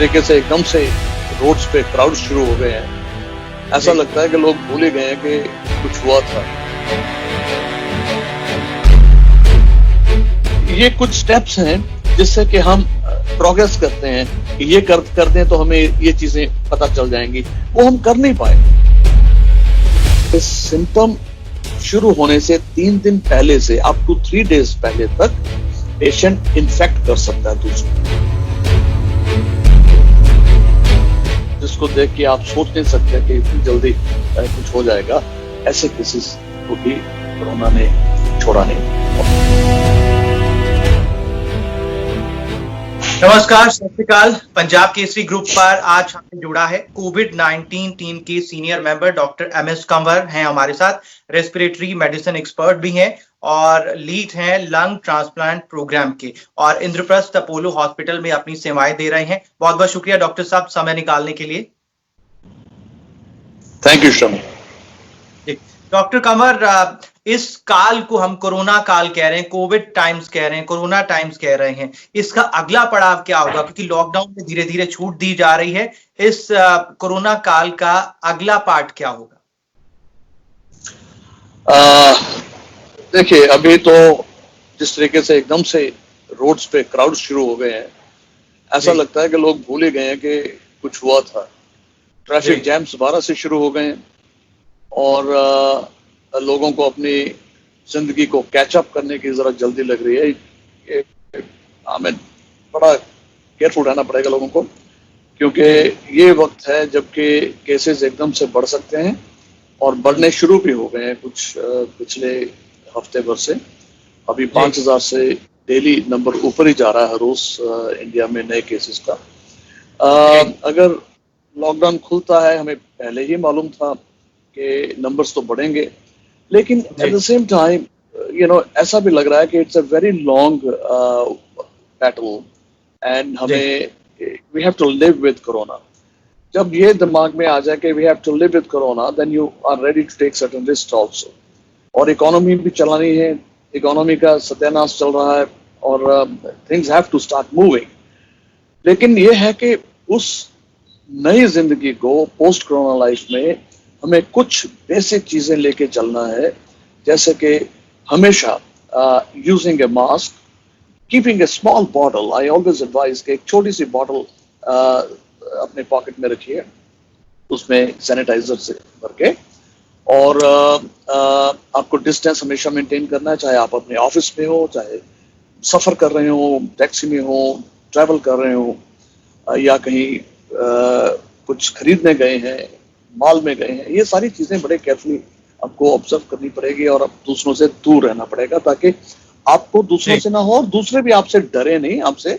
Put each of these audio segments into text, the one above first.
तरीके से एकदम से रोड्स पे क्राउड शुरू हो गए हैं, ऐसा लगता है कि लोग भूल ही गए हैं कि कुछ हुआ था। ये कुछ स्टेप्स हैं जिससे कि हम प्रोग्रेस करते हैं कि ये कर दें तो हमें ये चीजें पता चल जाएंगी, वो हम कर नहीं पाए। इस सिम्टम शुरू होने से 3 दिन पहले से अप टू 3 डेज पहले तक पेशेंट इन्फेक्ट कर सकता है दूसरों, जिसको देख के आप सोच नहीं सकते कि इतनी जल्दी कुछ हो जाएगा। ऐसे केसेस को भी कोरोना ने छोड़ा नहीं। नमस्कार, सत श्री अकाल। पंजाब केसरी ग्रुप पर आज हमें जुड़ा है कोविड-19 टीम के senior member doctor MS Kanwar हैं हमारे साथ, रेस्पिरेटरी मेडिसिन एक्सपर्ट भी हैं और लीड हैं लंग ट्रांसप्लांट प्रोग्राम के, और इंद्रप्रस्थ अपोलो हॉस्पिटल में अपनी सेवाएं दे रहे हैं। बहुत बहुत शुक्रिया डॉक्टर साहब समय निकालने के लिए। Thank you Shami. Doctor Kanwar, इस काल को हम कोरोना काल कह रहे हैं, कोविड टाइम्स कह रहे हैं, कोरोना टाइम्स कह रहे हैं, इसका अगला पड़ाव क्या होगा? क्योंकि लॉकडाउन में धीरे धीरे छूट दी जा रही है, इस कोरोना काल का अगला पार्ट क्या होगा? देखिए, अभी तो जिस तरीके से एकदम से रोड्स पे क्राउड शुरू हो गए हैं, ऐसा लगता है कि लोग भूल ही गए हैं कि कुछ हुआ था। ट्रैफिक जैम्स दोबारा से शुरू हो गए हैं और लोगों को अपनी जिंदगी को कैचअप करने की जरा जल्दी लग रही है। हमें बड़ा केयरफुल रहना पड़ेगा लोगों को, क्योंकि ये वक्त है जबकि केसेस एकदम से बढ़ सकते हैं और बढ़ने शुरू भी हो गए हैं कुछ पिछले हफ्ते भर से। अभी 5000 से डेली नंबर ऊपर ही जा रहा है रोज इंडिया में नए केसेस का। अगर लॉकडाउन खुलता है, हमें पहले ही मालूम था कि नंबर्स तो बढ़ेंगे, लेकिन एट द सेम टाइम ऐसा भी लग रहा है कि it's a very long battle and हमें we have to live with corona. जब ये दिमाग में आ जाए कि we have to live with corona, then you are ready to take certain risk also. और इकोनॉमी भी चलानी है, इकोनॉमी का सत्यानाश चल रहा है और things have to start moving. लेकिन ये है कि उस नई जिंदगी को पोस्ट कोरोना लाइफ में हमें कुछ बेसिक चीजें लेके चलना है, जैसे कि हमेशा using A mask, keeping A small bottle. I always advise कि एक छोटी सी बॉटल अपने पॉकेट में रखिए, उसमें सैनिटाइजर से भर के, और आपको डिस्टेंस हमेशा मेंटेन करना है, चाहे आप अपने ऑफिस में हो, चाहे सफर कर रहे हो, टैक्सी में हो, ट्रैवल कर रहे हो, या कहीं कुछ खरीदने गए हैं, मॉल में गए हैं। ये सारी चीजें बड़े केयरफुली आपको ऑब्जर्व करनी पड़ेगी और दूसरों से दूर रहना पड़ेगा, ताकि आपको दूसरों से ना हो और दूसरे भी आपसे डरे नहीं, आपसे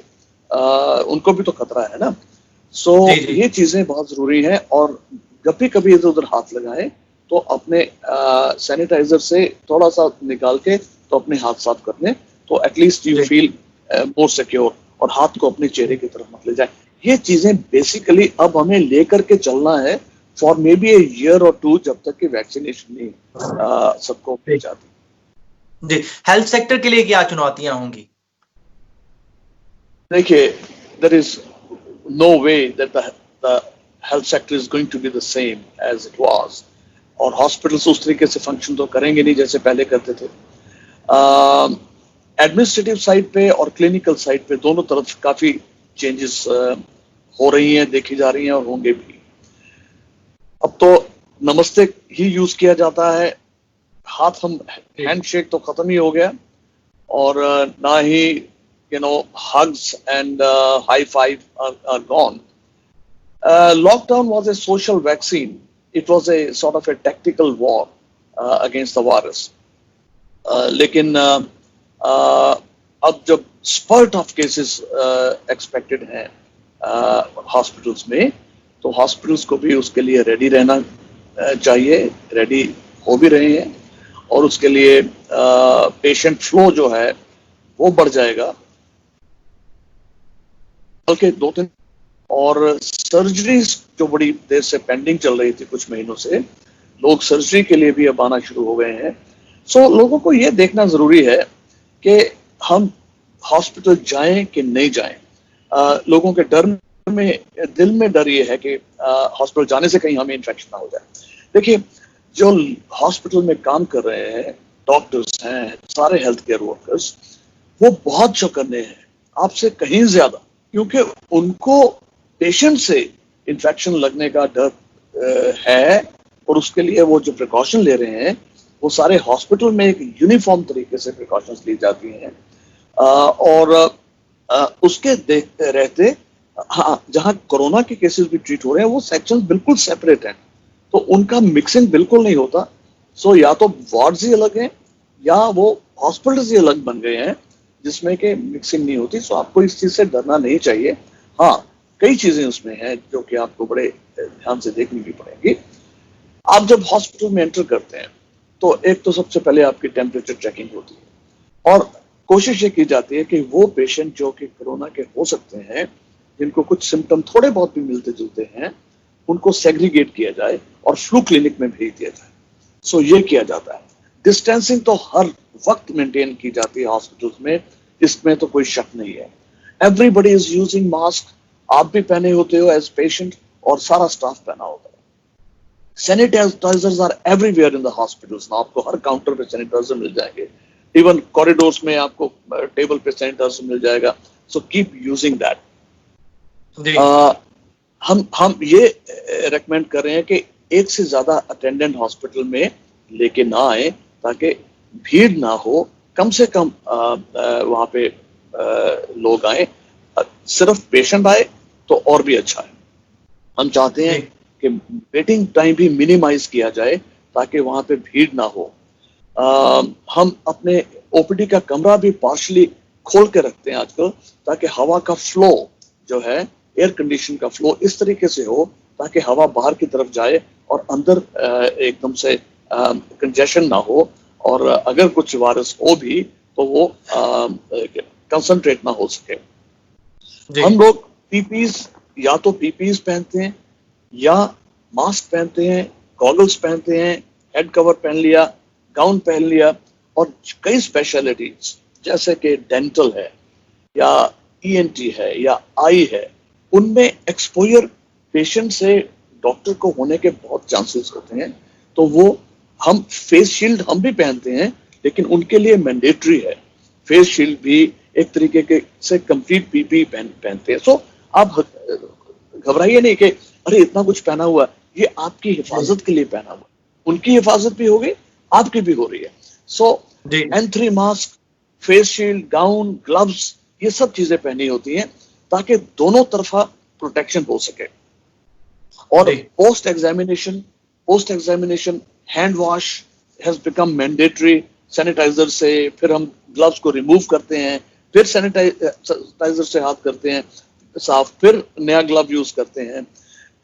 उनको भी तो खतरा है ना। सो ये चीजें बहुत जरूरी हैं। और जब भी कभी इधर उधर हाथ लगाएं तो अपने सैनिटाइजर से थोड़ा सा निकाल के तो अपने हाथ साफ कर लें, तो at least you feel more secure, और हाथ को अपने चेहरे की तरफ मत ले जाए। ये चीजें बेसिकली अब हमें लेकर के चलना है for may be a year और 2, जब तक कि वैक्सीनेशन नहीं सबको मिल जाती। जी, हेल्थ सेक्टर के लिए क्या चुनौतियां होंगी? देखिए, there is no way that the health sector is going to be the same as it was, और हॉस्पिटल्स उस तरीके से फंक्शन तो करेंगे नहीं जैसे पहले करते थे। एडमिनिस्ट्रेटिव साइड पे और क्लिनिकल साइड पे दोनों तरफ काफी चेंजेस हो रही हैं, देखी जा रही हैं और होंगे भी। अब तो नमस्ते ही यूज किया जाता है, हाथ हम हैंडशेक तो खत्म ही हो गया, और ना ही hugs and high five are gone. Lockdown was a social vaccine. It was a sort of a tactical war against the virus. लेकिन अब जब spurt of cases expected हैं हॉस्पिटल्स में, तो हॉस्पिटल्स को भी उसके लिए रेडी रहना चाहिए, रेडी हो भी रहे हैं, और उसके लिए पेशेंट फ्लो जो है वो बढ़ जाएगा। बल्कि 2-3 और सर्जरीज जो बड़ी देर से पेंडिंग चल रही थी कुछ महीनों से, लोग सर्जरी के लिए भी अब आना शुरू हो गए हैं। सो लोगों को ये देखना जरूरी है कि हम हॉस्पिटल जाएं कि नहीं जाएं। लोगों के डर दिल में डर ये है कि हॉस्पिटल जाने से कहीं हमें इन्फेक्शन ना हो जाए। देखिए, जो हॉस्पिटल में काम कर रहे हैं, डॉक्टर्स हैं, सारे हेल्थ केयर वर्कर्स, वो बहुत चौकन्ने हैं आपसे कहीं ज्यादा, क्योंकि उनको पेशेंट से इन्फेक्शन लगने का डर है, और उसके लिए वो जो प्रिकॉशन ले रहे हैं वो सारे हॉस्पिटल में एक यूनिफॉर्म तरीके से प्रिकॉशंस ली जाती हैं। और उसके देखते रहते, हाँ, जहां कोरोना के केसेस भी ट्रीट हो रहे हैं वो सेक्शंस बिल्कुल सेपरेट हैं, तो उनका मिक्सिंग बिल्कुल नहीं होता। सो या तो वार्ड्स ही अलग हैं या वो हॉस्पिटल्स ही अलग बन गए हैं जिसमें कि मिक्सिंग नहीं होती। सो आपको इस चीज से डरना नहीं चाहिए। हाँ, कई चीजें उसमें हैं जो कि आपको बड़े ध्यान से देखनी भी पड़ेंगी। आप जब हॉस्पिटल में एंटर करते हैं तो एक तो सबसे पहले आपकी टेम्परेचर चेकिंग होती है, और कोशिश ये की जाती है कि वो पेशेंट जो कि कोरोना के हो सकते हैं, जिनको कुछ सिम्टम थोड़े बहुत भी मिलते जुलते हैं, उनको सेग्रीगेट किया जाए और फ्लू क्लिनिक में भेज दिया जाए। सो ये किया जाता है। डिस्टेंसिंग तो हर वक्त मेंटेन की जाती है हॉस्पिटल्स में, इसमें तो कोई शक नहीं है। एवरीबडी इज यूजिंग मास्क, आप भी पहने होते हो एज पेशेंट, और सारा स्टाफ पहना होता है। Sanitisers are everywhere in the hospitals. आपको हर काउंटर पे सैनिटाइजर मिल जाएंगे, इवन कॉरिडोर्स में आपको टेबल पे सैनिटाइजर मिल जाएगा। So keep using that. हम ये रेकमेंड कर रहे हैं कि एक से ज्यादा अटेंडेंट हॉस्पिटल में लेके ना आए, ताकि भीड़ ना हो, कम से कम वहां पे लोग आए। सिर्फ पेशेंट आए तो और भी अच्छा है। हम चाहते हैं कि वेटिंग टाइम भी मिनिमाइज किया जाए ताकि वहां पे भीड़ ना हो। हम अपने ओपीडी का कमरा भी पार्शली खोल के रखते हैं आजकल, ताकि हवा का फ्लो जो है, एयर कंडीशन का फ्लो इस तरीके से हो ताकि हवा बाहर की तरफ जाए और अंदर एकदम से कंजेशन ना हो, और अगर कुछ वायरस हो भी तो वो कंसंट्रेट ना हो सके। हम लोग पीपीज, या तो पीपीज पहनते हैं या मास्क पहनते हैं, गॉगल्स पहनते हैं, हेड कवर पहन लिया, गाउन पहन लिया, और कई स्पेशलिटीज जैसे कि डेंटल है या ईएनटी है या आई है, उनमें एक्सपोजर पेशेंट से डॉक्टर को होने के बहुत चांसेस होते हैं। तो वो हम फेस शील्ड हम भी पहनते हैं, लेकिन उनके लिए मैंडेटरी है। फेस शील्ड भी एक तरीके के से कंप्लीट पीपी पहनते हैं। सो आप घबराइए नहीं कि अरे इतना कुछ पहना हुआ, ये आपकी हिफाजत के लिए पहना हुआ, उनकी हिफाजत भी होगी, आपकी भी हो रही है। सो N3 mask, face shield, gown, gloves, ये सब चीजें पहनी होती हैं ताकि दोनों तरफा प्रोटेक्शन हो सके। और post examination hand wash has become mandatory. Sanitiser से फिर हम ग्लव्स को रिमूव करते हैं, फिर सैनिटाइजर से हाथ करते हैं साफ, फिर नया ग्लव यूज करते हैं।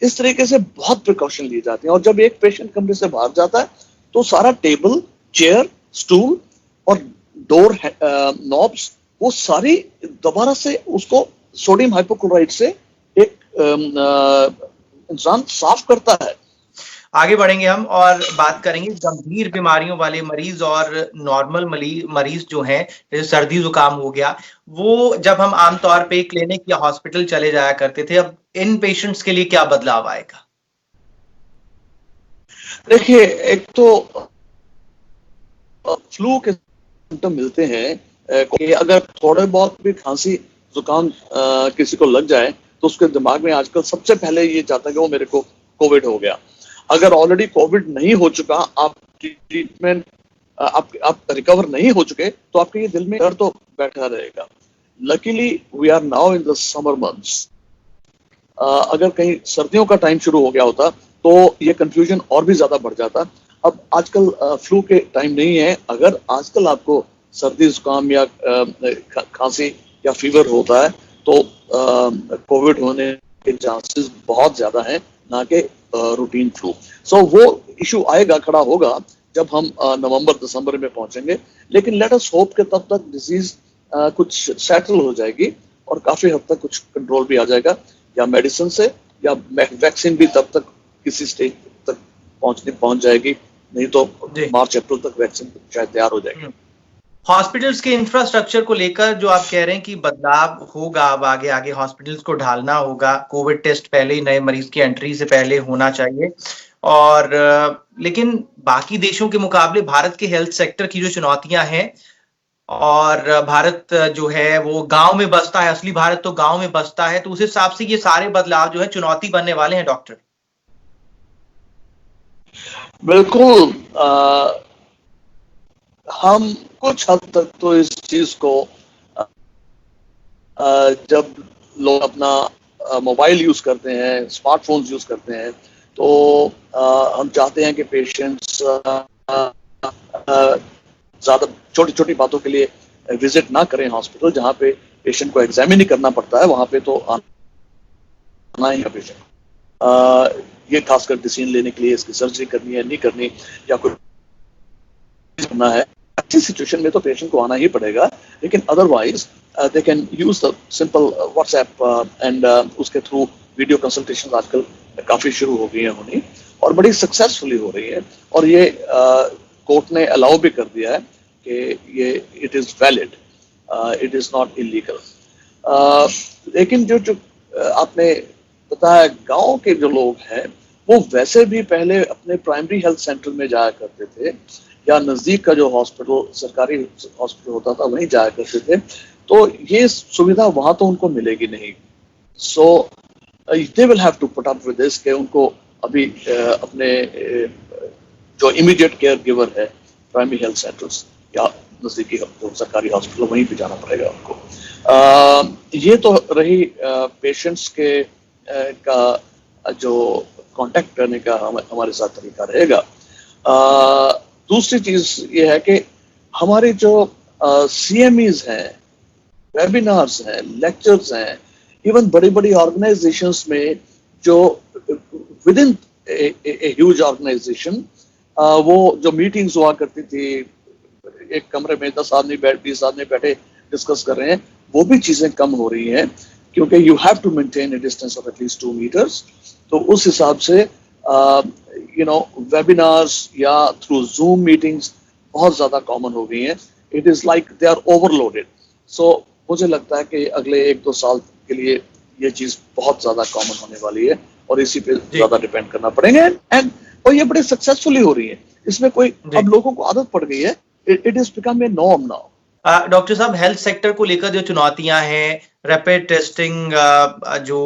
इस तरीके से बहुत प्रिकॉशन लिए जाते हैं। और जब एक पेशेंट कमरे से बाहर जाता है तो सारा टेबल, चेयर, स्टूल और डोर नॉब्स, वो सारी दोबारा से उसको सोडियम हाइपोक्लोराइड से एक इंसान साफ करता है। आगे बढ़ेंगे हम और बात करेंगे गंभीर बीमारियों वाले मरीज और नॉर्मल मरीज जो हैं, जैसे सर्दी जुकाम हो गया, वो जब हम आमतौर पे क्लिनिक या हॉस्पिटल चले जाया करते थे, अब इन पेशेंट्स के लिए क्या बदलाव आएगा? देखिए, एक तो फ्लू के सिम्टम मिलते हैं कि अगर थोड़े बहुत भी खांसी जुकाम किसी को लग जाए तो उसके दिमाग में आजकल सबसे पहले ये चाहता है कि वो मेरे को कोविड हो गया। अगर ऑलरेडी कोविड नहीं हो चुका, आप ट्रीटमेंट आप रिकवर नहीं हो चुके, तो आपके ये दिल में डर तो बैठा रहेगा। Luckily we are now in the summer months. अगर कहीं सर्दियों का टाइम शुरू हो गया होता तो ये कंफ्यूजन और भी ज्यादा बढ़ जाता। अब आजकल फ्लू के टाइम नहीं है। अगर आजकल आपको सर्दी जुकाम या खांसी या फीवर होता है तो कोविड होने के चांसेस बहुत ज्यादा हैं, ना कि रूटीन फ्लू। सो वो इशू आएगा, खड़ा होगा जब हम नवंबर दिसंबर में पहुंचेंगे। लेकिन लेट अस होप कि तब तक डिजीज कुछ सेटल हो जाएगी और काफी हद तक कुछ कंट्रोल भी आ जाएगा, या मेडिसिन से या वैक्सीन भी तब तक किसी स्टेज तक पहुंच जाएगी। नहीं तो मार्च अप्रैल तक वैक्सीन शायद तैयार हो जाएगी। हॉस्पिटल्स के इंफ्रास्ट्रक्चर को लेकर जो आप कह रहे हैं कि बदलाव होगा, अब आगे आगे हॉस्पिटल्स को ढालना होगा, कोविड टेस्ट पहले ही नए मरीज की एंट्री से पहले होना चाहिए। और लेकिन बाकी देशों के मुकाबले भारत के हेल्थ सेक्टर की जो चुनौतियां हैं, और भारत जो है वो गांव में बसता है, असली भारत तो गांव में बसता है, तो उस हिसाब से ये सारे बदलाव जो है चुनौती बनने वाले हैं डॉक्टर। बिल्कुल। हम कुछ हद तक तो इस चीज को जब लोग अपना मोबाइल यूज करते हैं, स्मार्टफोन्स यूज करते हैं, तो हम चाहते हैं कि पेशेंट्स ज्यादा छोटी छोटी बातों के लिए विजिट ना करें हॉस्पिटल, जहाँ पे पेशेंट को एग्जामिन ही करना पड़ता है, वहां पे तो आना ही है पेशेंट। ये खासकर डिसीजन लेने के लिए इसकी सर्जरी करनी है नहीं करनी या कुछ करना है, अच्छी सिचुएशन में तो पेशेंट को आना ही पड़ेगा। लेकिन otherwise they can use the simple WhatsApp and उसके थ्रू वीडियो कंसल्टेशन आजकल काफी शुरू हो गई है होनी, और बड़ी सक्सेसफुली हो रही है। और ये कोर्ट ने अलाउ भी कर दिया है कि ये it is valid, it is not illegal. लेकिन जो जो आपने बताया, गांव के जो लोग हैं वो वैसे भी पहले अपने प्राइमरी हेल्थ सेंटर में जाया करते थे, या नजदीक का जो हॉस्पिटल, सरकारी हॉस्पिटल होता था, वहीं जाया करते थे, तो ये सुविधा वहां तो उनको मिलेगी नहीं। So they will have to put up with this कि उनको अभी अपने जो इमीडिएट केयर गिवर है, प्राइमरी हेल्थ सेंटर्स या नजदीकी सरकारी हॉस्पिटल, वहीं पे जाना पड़ेगा उनको। ये तो रही पेशेंट्स के का जो कांटेक्ट करने का हमारे साथ तरीका रहेगा। दूसरी चीज ये है कि हमारे जो CMEs हैं, वेबिनार्स हैं, लेक्चर्स हैं, इवन बड़ी बड़ी ऑर्गेनाइजेशंस में जो within a huge organisation वो जो मीटिंग्स हुआ करती थी, एक कमरे में 10 आदमी 20 आदमी बैठे डिस्कस कर रहे हैं, वो भी चीजें कम हो रही हैं, क्योंकि you have to maintain a distance of at least 2 metres. तो उस हिसाब से वेबिनार्स या थ्रू जूम मीटिंग्स बहुत ज्यादा कॉमन हो गई हैं। It is like they are overloaded. So मुझे लगता है कि अगले 1-2 साल के लिए ये चीज बहुत ज्यादा कॉमन होने वाली है, और इसी पे ज्यादा डिपेंड करना पड़ेगा। एंड और ये बड़े सक्सेसफुली हो रही है, इसमें कोई अब लोगों को आदत पड़ गई है, it is become a norm now. Doctor साहब, हेल्थ सेक्टर को लेकर जो चुनौतियां हैं, रैपिड टेस्टिंग, जो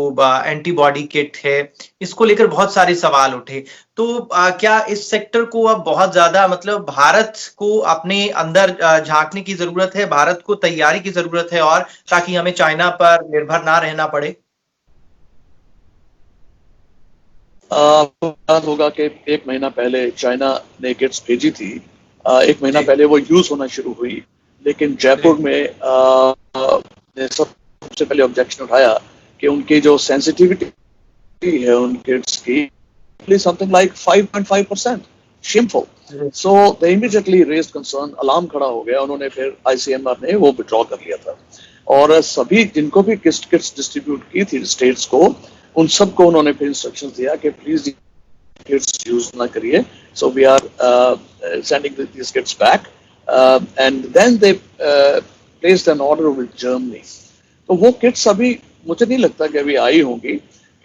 एंटीबॉडी किट है, इसको लेकर बहुत सारे सवाल उठे। तो क्या इस सेक्टर को अब बहुत ज्यादा, मतलब भारत को अपने अंदर झांकने की जरूरत है, भारत को तैयारी की जरूरत है, और ताकि हमें चाइना पर निर्भर ना रहना पड़े? याद होगा कि 1 महीना पहले चाइना ने किट्स भेजी थी, 1 महीना पहले वो यूज होना शुरू हुई, लेकिन जयपुर में ने सबसे पहले ऑब्जेक्शन उठाया कि उनकी जो सेंसिटिविटी है उन किट्स की समथिंग लाइक 5.5%, शेमफुल। सो दे इमीडिएटली रेज्ड कंसर्न, अलार्म खड़ा हो गया। उन्होंने फिर ICMR ने वो विड्रॉ कर लिया था, और सभी जिनको भी किट्स डिस्ट्रीब्यूट की थी स्टेट्स को, उन सबको उन्होंने फिर इंस्ट्रक्शन दिया कि प्लीज किट्स यूज ना करिए। So we are sending this kits back, and then they placed an order with Germany. तो वो किट्स अभी मुझे नहीं लगता कि अभी आई होंगी,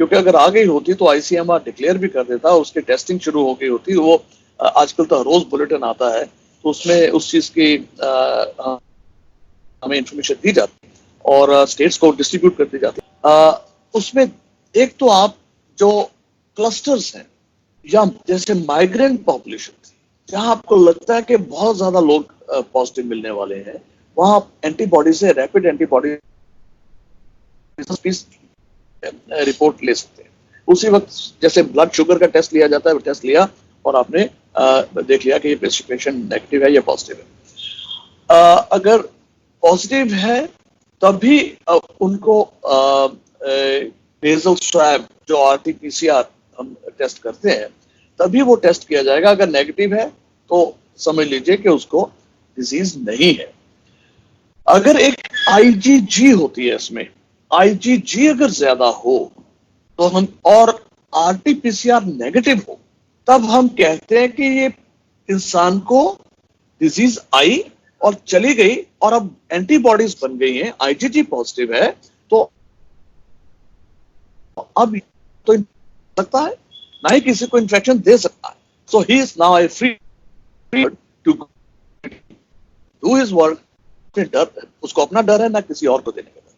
क्योंकि अगर आ गई होती तो ICMR डिक्लेयर भी कर देता, उसकी टेस्टिंग शुरू हो गई होती। वो आजकल तो रोज बुलेटिन आता है, तो उसमें उस चीज की हमें इंफॉर्मेशन दी जाती और स्टेट्स को डिस्ट्रीब्यूट कर दी जाती। उसमें एक तो आप जो क्लस्टर्स हैं, या जैसे माइग्रेंट पॉपुलेशन थी, जहां आपको लगता है कि बहुत ज्यादा लोग पॉजिटिव मिलने वाले हैं, वहां एंटीबॉडी से, रैपिड एंटीबॉडी रिपोर्ट ले सकते हैं। उसी वक्त जैसे ब्लड शुगर का टेस्ट लिया जाता है, वो टेस्ट लिया और आपने देख लिया कि ये पेशेंट नेगेटिव है या पॉजिटिव है। अगर पॉजिटिव है तभी उनको नेजल स्वैब, जो RT-PCR हम टेस्ट करते हैं, तभी वो टेस्ट किया जाएगा। अगर नेगेटिव है तो समझ लीजिए कि उसको डिजीज नहीं है। अगर एक IgG होती है, इसमें IgG अगर ज्यादा हो तो हम, और RT-PCR नेगेटिव हो, तब हम कहते हैं कि ये इंसान को डिजीज आई और चली गई और अब एंटीबॉडीज बन गई हैं, आईजीजी पॉजिटिव है, तो अब तो सकता है ना ही किसी को इन्फेक्शन दे सकता है. So he is now a free to do his work. डर, उसको अपना डर है ना किसी और को देने का डर.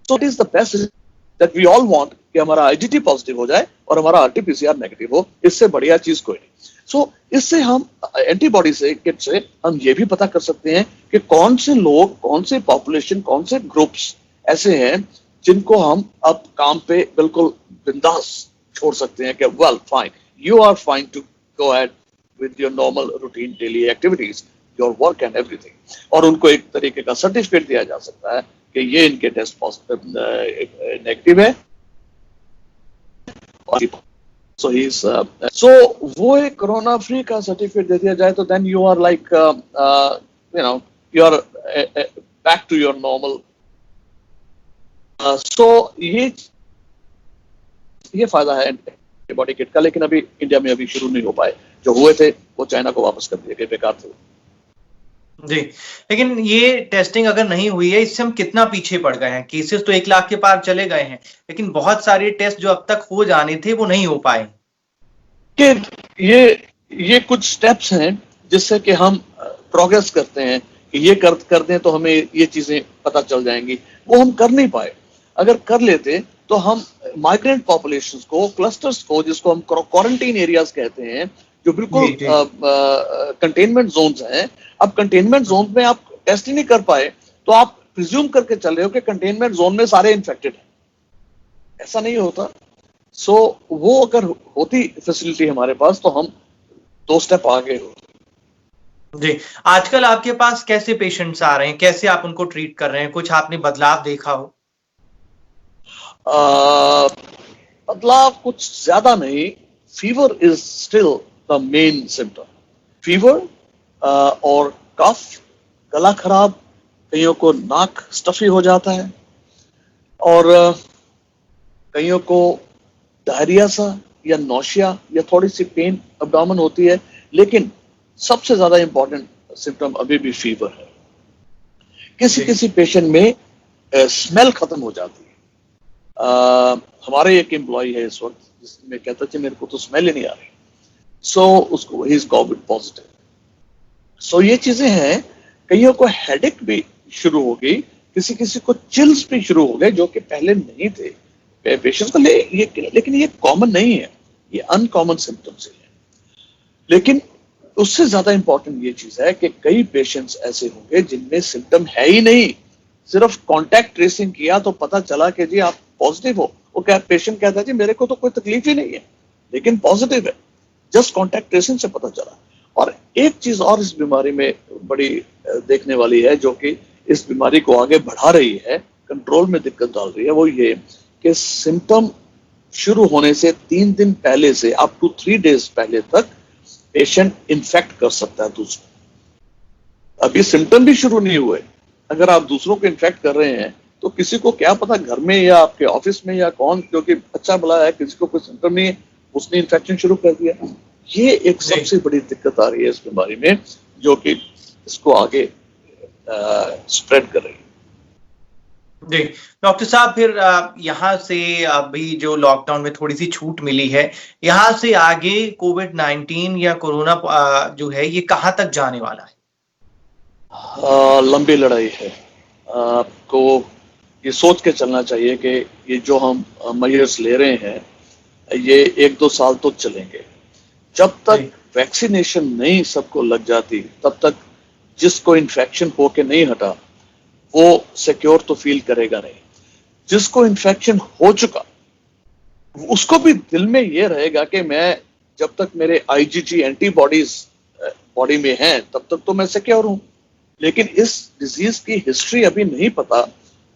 So it is the best that we all want कि हमारा आईजीटी पॉजिटिव हो जाए और हमारा आरटीपीसीआर नेगेटिव हो. इससे बढ़िया चीज कोई नहीं. सो इससे हम एंटीबॉडी से किट से हम ये भी पता कर सकते हैं कि कौन से लोग, कौन से पॉपुलेशन, कौन से ग्रुप्स ऐसे हैं जिनको हम अब काम पे बिल्कुल बिंदास छोड़ सकते हैं कि well fine, you are fine to go ahead with your normal routine daily activities, your work and everything. और उनको एक तरीके का सर्टिफिकेट दिया जा सकता है कि ये इनके टेस्ट पॉजिटिव नेगेटिव है. So he's so वो एक कोरोना फ्री का सर्टिफिकेट दे दिया जाए तो then you are like you know, you are back to your normal. So ये फायदा है एंटीबॉडी किट का. लेकिन अभी इंडिया में अभी शुरू नहीं हो पाए. जो हुए थे वो चाइना को वापस कर दिए गए, बेकार थे जी. लेकिन ये टेस्टिंग अगर नहीं हुई है, इससे हम कितना पीछे पड़ गए हैं. केसेस तो 1 लाख के पार चले गए हैं, लेकिन बहुत सारे टेस्ट जो अब तक हो जाने थे वो नहीं हो पाए. कि ये कुछ स्टेप्स हैं जिससे कि हम प्रोग्रेस करते हैं कि ये कर दें तो हमें ये चीजें पता चल जाएंगी. वो हम कर नहीं पाए. अगर कर लेते तो हम माइग्रेंट पॉपुलेशंस को, क्लस्टर्स को, जिसको हम क्वारंटीन एरियाज कहते हैं, जो बिल्कुल कंटेनमेंट जोन्स हैं, अब कंटेनमेंट जोन में आप टेस्ट ही नहीं कर पाए तो आप प्रिज्यूम करके चल रहे हो कि कंटेनमेंट जोन में सारे इन्फेक्टेड हैं. ऐसा नहीं होता. सो वो अगर होती फैसिलिटी हमारे पास तो हम 2 स्टेप आगे हो. जी. आजकल आपके पास कैसे पेशेंट्स आ रहे हैं, कैसे आप उनको ट्रीट कर रहे हैं, कुछ आपने बदलाव देखा हो? बदलाव कुछ ज्यादा नहीं. Fever is still the main symptom. Fever और कफ, गला खराब, कईयों को नाक स्टफी हो जाता है और कईयों को डायरिया सा या नौशिया या थोड़ी सी पेन एब्डोमेन होती है. लेकिन सबसे ज्यादा इंपॉर्टेंट सिम्टम अभी भी फीवर है. किसी पेशेंट में स्मेल खत्म हो जाती है. हमारे एक एम्प्लॉय है इस वक्त जिसमें कहता है मेरे को तो स्मेल ही नहीं आ रही. सो उसको ही इज कोविड पॉजिटिव. सो ये चीजें हैं. कईयों को हेडेक भी शुरू हो गई, किसी को चिल्स भी शुरू हो गए जो कि पहले नहीं थे पेशेंट्स को. लेकिन ये कॉमन नहीं है, ये अनकॉमन सिम्टम्स है. लेकिन उससे ज्यादा इंपॉर्टेंट ये चीज है कि कई पेशेंट्स ऐसे होंगे जिनमें सिम्टम है ही नहीं. सिर्फ कांटेक्ट ट्रेसिंग किया तो पता चला कि जी आप पॉजिटिव हो. वो क्या पेशेंट कहता है जी मेरे को तो कोई तकलीफ ही नहीं है लेकिन पॉजिटिव है. जस्ट कांटेक्ट ट्रेसिंग से पता चला. और एक चीज और इस बीमारी में बड़ी देखने वाली है जो कि इस बीमारी को आगे बढ़ा रही है, कंट्रोल में दिक्कत डाल रही है, वो ये कि सिम्टम शुरू होने से 3 दिन पहले से अप टू 3 डेज पहले तक पेशेंट इन्फेक्ट कर सकता है दूसरों. अभी सिम्टम भी शुरू नहीं हुए, अगर आप दूसरों को इन्फेक्ट कर रहे हैं तो किसी को क्या पता घर में या आपके ऑफिस में या कौन, क्योंकि अच्छा भला है किसी को कोई सिम्टम नहीं है, उसने इन्फेक्शन शुरू कर दिया. ये एक सबसे बड़ी दिक्कत आ रही है इस बीमारी में जो कि इसको आगे स्प्रेड कर रही है. जी. डॉक्टर साहब, फिर यहाँ से अभी जो लॉकडाउन में थोड़ी सी छूट मिली है, यहाँ से आगे कोविड-19 या कोरोना जो है ये कहाँ तक जाने वाला है? लंबी लड़ाई है. आपको ये सोच के चलना चाहिए कि ये जो हम मेजर्स ले रहे हैं ये 1-2 साल तो चलेंगे. जब तक वैक्सीनेशन नहीं सबको लग जाती तब तक जिसको इन्फेक्शन होके नहीं हटा वो सिक्योर तो फील करेगा नहीं. जिसको इन्फेक्शन हो चुका उसको भी दिल में ये रहेगा कि मैं जब तक मेरे आईजीजी एंटीबॉडीज बॉडी में हैं तब तक तो मैं सिक्योर हूं. लेकिन इस डिजीज की हिस्ट्री अभी नहीं पता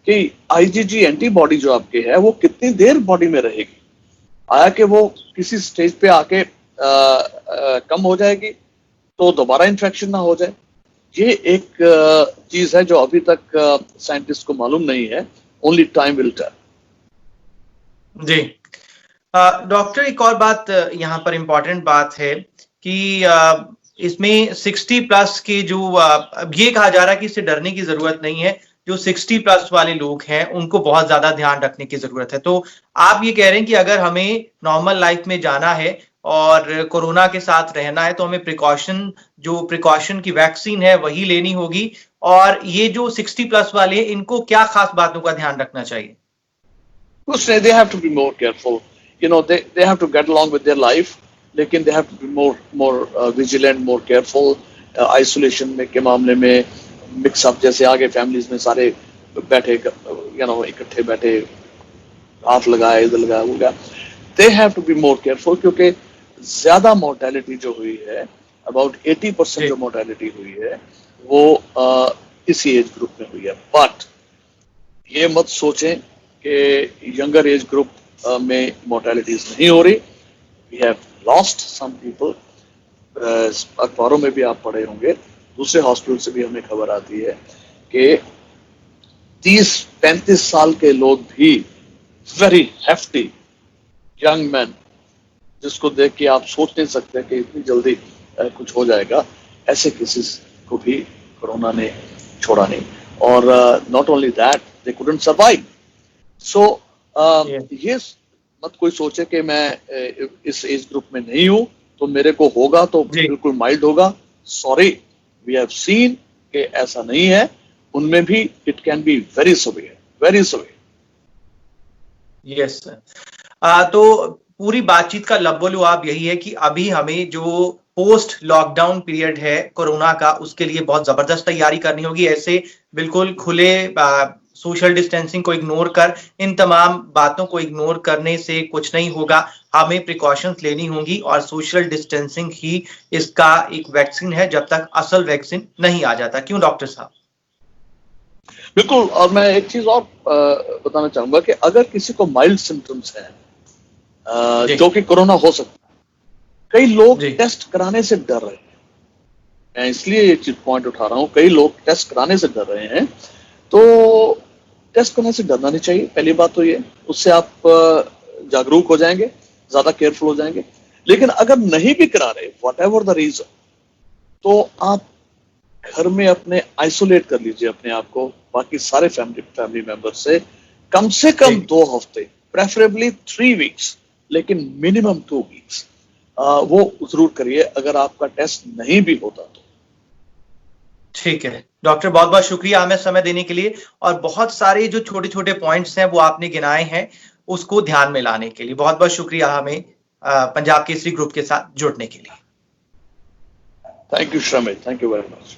कि आईजीजी एंटीबॉडी जो आपके है वो कितनी देर बॉडी में रहेगी. आया कि वो किसी स्टेज पे आके कम हो जाएगी तो दोबारा इन्फेक्शन ना हो जाए. ये एक चीज है जो अभी तक साइंटिस्ट को मालूम नहीं है. Only time will tell. जी. डॉक्टर, एक और बात यहाँ पर इम्पोर्टेंट बात है कि इसमें 60 प्लस के जो अब ये कहा जा रहा है कि इससे डरने की जरूरत नहीं है, जो 60 प्लस वाले लोग हैं उनको बहुत ज्यादा ध्यान रखने की जरूरत है। तो आप ये कह रहे हैं कि अगर हमें नॉर्मल लाइफ में जाना है और कोरोना के साथ रहना है तो हमें प्रिकॉशन की वैक्सीन है वही लेनी होगी, और ये जो 60 प्लस वाले इनको क्या खास बातों का ध्यान रखना चाहिए? They have to be more careful. They have to get along with their life, लेकिन they have to be more vigilant, more careful. Isolation में के मामले में मिक्स अप, जैसे आगे फैमिलीज में सारे बैठे इकट्ठे बैठे, हाथ लगाए इधर लगाया हो गया. They have to be more careful, क्योंकि ज्यादा मोर्टेलिटी जो हुई है, अबाउट 80% जो मोर्टेलिटी हुई है वो इसी एज ग्रुप में हुई है. बट ये मत सोचें कि यंगर एज ग्रुप में मोर्टेलिटीज नहीं हो रही. We have lost some people. अखबारों में भी आप पढ़े होंगे, दूसरे हॉस्पिटल से भी हमें खबर आती है कि 30-35 साल के लोग भी, वेरी हेफ्टी यंग मैन, जिसको देख के आप सोच नहीं सकते कि इतनी जल्दी कुछ हो जाएगा, ऐसे केसेस को भी कोरोना ने छोड़ा नहीं. और not only that, they couldn't survive. So ये मत कोई सोचे कि मैं इस एज ग्रुप में नहीं हूं तो मेरे को होगा तो बिल्कुल माइल्ड होगा. सॉरी, वी हैव सीन कि ऐसा नहीं है. उनमें भी it can be very severe, very severe. Yes sir. तो पूरी बातचीत का लबोलुआब यही है कि अभी हमें जो पोस्ट लॉकडाउन पीरियड है कोरोना का, उसके लिए बहुत जबरदस्त तैयारी करनी होगी. ऐसे बिल्कुल खुले सोशल डिस्टेंसिंग को इग्नोर कर, इन तमाम बातों को इग्नोर करने से कुछ नहीं होगा. हमें प्रिकॉशंस लेनी होंगी और सोशल डिस्टेंसिंग ही इसका एक वैक्सीन है जब तक असल वैक्सीन नहीं आ जाता. क्यों डॉक्टर साहब? बिल्कुल. और मैं एक चीज और बताना चाहूंगा कि अगर किसी को माइल्ड सिम्टम्स हैं जो कि कोरोना हो सकता है, कई लोग टेस्ट कराने से डर रहे हैं. मैं इसलिए ये चीज पॉइंट उठा रहा हूं. कई लोग टेस्ट कराने से डर रहे हैं, तो टेस्ट करने से डरना नहीं चाहिए. पहली बात तो ये, उससे आप जागरूक हो जाएंगे, ज्यादा केयरफुल हो जाएंगे. लेकिन अगर नहीं भी करा रहे, वॉट एवर द रीजन, तो आप घर में अपने आइसोलेट कर लीजिए अपने आप को बाकी सारे फैमिली मेंबर से कम 2 हफ्ते, प्रेफरेबली 3 वीक्स, लेकिन मिनिमम 2 वीक्स वो जरूर करिए अगर आपका टेस्ट नहीं भी होता तो. ठीक है डॉक्टर, बहुत बहुत शुक्रिया हमें समय देने के लिए, और बहुत सारे जो छोटे छोटे पॉइंट्स हैं वो आपने गिनाए हैं, उसको ध्यान में लाने के लिए बहुत बहुत शुक्रिया हमें पंजाब केसरी ग्रुप के साथ जुड़ने के लिए. Thank you Shramit, thank you very much.